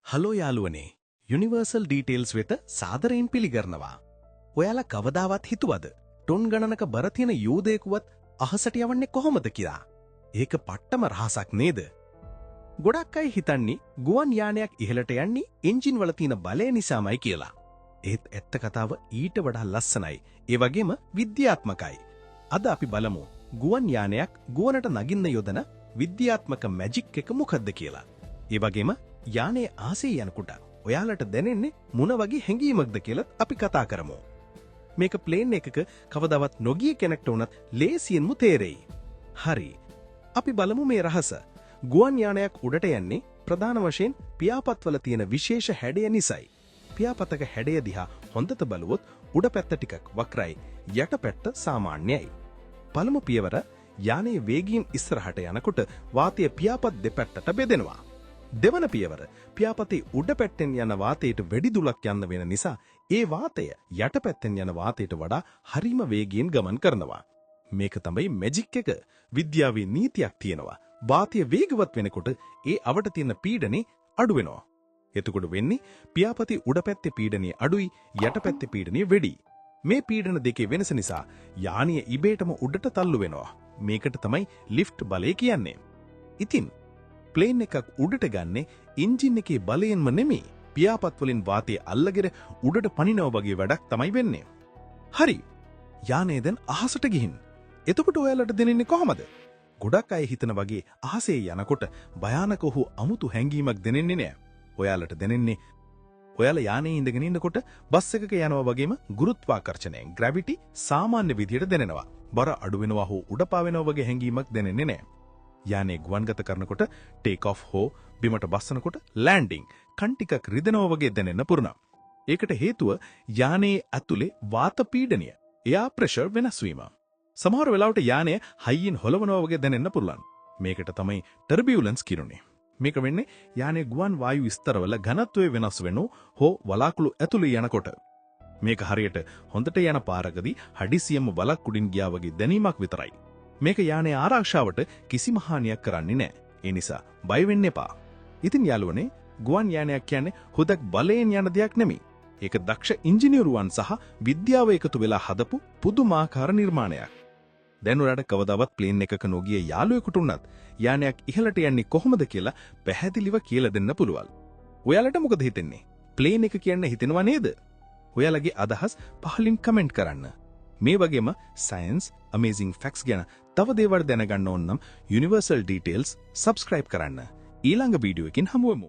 Hello යාළුවනේ universal details වෙත සාදරයෙන් පිළිගන්නවා. ඔයාලා කවදාවත් හිතුවද ටොන් ගණනක බර තියෙන යෝධයෙකුවත් අහසට යවන්නේ කොහොමද කියලා? ඒක පට්ටම රහසක් නේද? ගොඩක් අය හිතන්නේ ගුවන් යානයක් ඉහළට යන්නේ එන්ජින් වල තියෙන බලය නිසාමයි කියලා. ඒත් ඇත්ත කතාව ඊට වඩා ලස්සනයි. ඒ වගේම විද්‍යාත්මකයි. අද අපි බලමු ගුවන් යානයක් ගුවනට නගින්න යොදන විද්‍යාත්මක මැජික් එක මොකක්ද කියලා. ඒ වගේම යානේ ආසේ යනකොට ඔයාලට දැනෙන්නේ මොන වගේ හැඟීමක්ද කියලා අපි කතා කරමු. මේක ප්ලේන් එකක කවදාවත් නොගිය කෙනෙක්ට උනත් ලේසියෙන්ම තේරෙයි. හරි. අපි බලමු මේ රහස. ගුවන් යානයක් උඩට යන්නේ ප්‍රධාන වශයෙන් පියාපත්වල තියෙන විශේෂ හැඩය නිසායි. පියාපතක හැඩය දිහා හොඳට බලුවොත් උඩ පැත්ත ටිකක් වක්‍රයි, යට පැත්ත සාමාන්‍යයි. පළමු පියවර යානේ වේගයෙන් ඉස්සරහට යනකොට වාතය පියාපත් දෙපැත්තට බෙදෙනවා. දෙවන පියවර පියාපතේ උඩ පැත්තෙන් යන වාතයට වැඩි දුරක් යන්න වෙන නිසා ඒ වාතය යට පැත්තෙන් යන වාතයට වඩා හරිම වේගයෙන් ගමන් කරනවා. මේක තමයි මැජික් එක. විද්‍යාවේ නීතියක් තියෙනවා. වාතය වේගවත් වෙනකොට ඒ අවට තියෙන පීඩනේ අඩු වෙනවා. එතකොට වෙන්නේ පියාපතේ උඩ පැත්තේ පීඩනය අඩුයි, යට පැත්තේ පීඩනය වැඩි. මේ පීඩන දෙකේ වෙනස නිසා යානිය ඉබේටම උඩට තල්ලු වෙනවා. මේකට තමයි ලිෆ්ට් බලය කියන්නේ. ඉතින් ප්ලේන් එකක් උඩට ගන්නේ එන්ජින් එකේ බලයෙන්ම නෙමෙයි. පියාපත් වලින් වාතය අල්ලගෙන උඩට පනිනව වගේ වැඩක් තමයි වෙන්නේ. හරි. යානේ දැන් අහසට ගිහින්. එතකොට ඔයාලට දැනෙන්නේ කොහමද? ගොඩක් අය හිතන වගේ අහසේ යනකොට භයානක වූ අමුතු හැඟීමක් දැනෙන්නේ නෑ. ඔයාලට දැනෙන්නේ ඔයාලා යානේ ඉඳගෙන ඉන්නකොට බස් එකක යනවා වගේම ගුරුත්වාකර්ෂණයෙන් ග්‍රැවිටි සාමාන්‍ය විදියට දැනෙනවා. බර අඩු වෙනවා හෝ උඩ පාවෙනවා වගේ හැඟීමක් දැනෙන්නේ නෑ. යානේ ගුවන්ගත කරනකොට ටේක් ඔෆ් හෝ බිමට බස්සනකොට ලෑන්ඩින් කන් ටිකක් රිදෙනවා වගේ දැනෙන්න පුරුණ. ඒකට හේතුව යානේ ඇතුලේ වාත පීඩනය, එයා ප්‍රෙෂර් වෙනස් වීම. සමහර වෙලාවට යානය හයියෙන් හොලවනවා වගේ දැනෙන්න පුළුවන්. මේකට තමයි ටර්බියුලන්ස් කියන්නේ. මේක වෙන්නේ යානේ ගුවන් වායු ස්තරවල ඝනත්වය වෙනස් වෙනෝ හෝ වලාකුළු ඇතුලේ යනකොට. මේක හරියට හොඳට යන පාරකදී හදිසියෙම වලක් උඩින් ගියා වගේ දැනීමක් විතරයි. මේක යානේ ආරක්ෂාවට කිසිම හානියක් කරන්නේ නැහැ. ඒ නිසා බය වෙන්න එපා. ඉතින් යාළුවනේ ගුවන් යානයක් කියන්නේ හුදක් බලයෙන් යන දෙයක් නෙමෙයි. ඒක දක්ෂ ඉංජිනේරුවන් සහ විද්‍යාව එකතු වෙලා හදපු පුදුමාකාර නිර්මාණයක්. දැන් ඔයාලට කවදාවත් ප්ලේන් එකක නොගිය යාළුවෙකුට උනත් යානයක් ඉහළට යන්නේ කොහොමද කියලා පැහැදිලිව කියලා දෙන්න පුළුවන්. ඔයාලට මොකද හිතෙන්නේ? ප්ලේන් එක කියන්නේ හිතෙනව නේද? ඔයාලගේ අදහස් පහලින් කමෙන්ට් කරන්න. මේ වගේම සයන්ස් අමේසින් ෆැක්ට්ස් ගැන තව දේවල් දැනගන්න ඕන නම් යුනිවර්සල් ඩීටේල්ස් සබ්ස්ක්‍රයිබ් කරන්න. ඊළඟ වීඩියෝ එකකින් හමු වෙමු.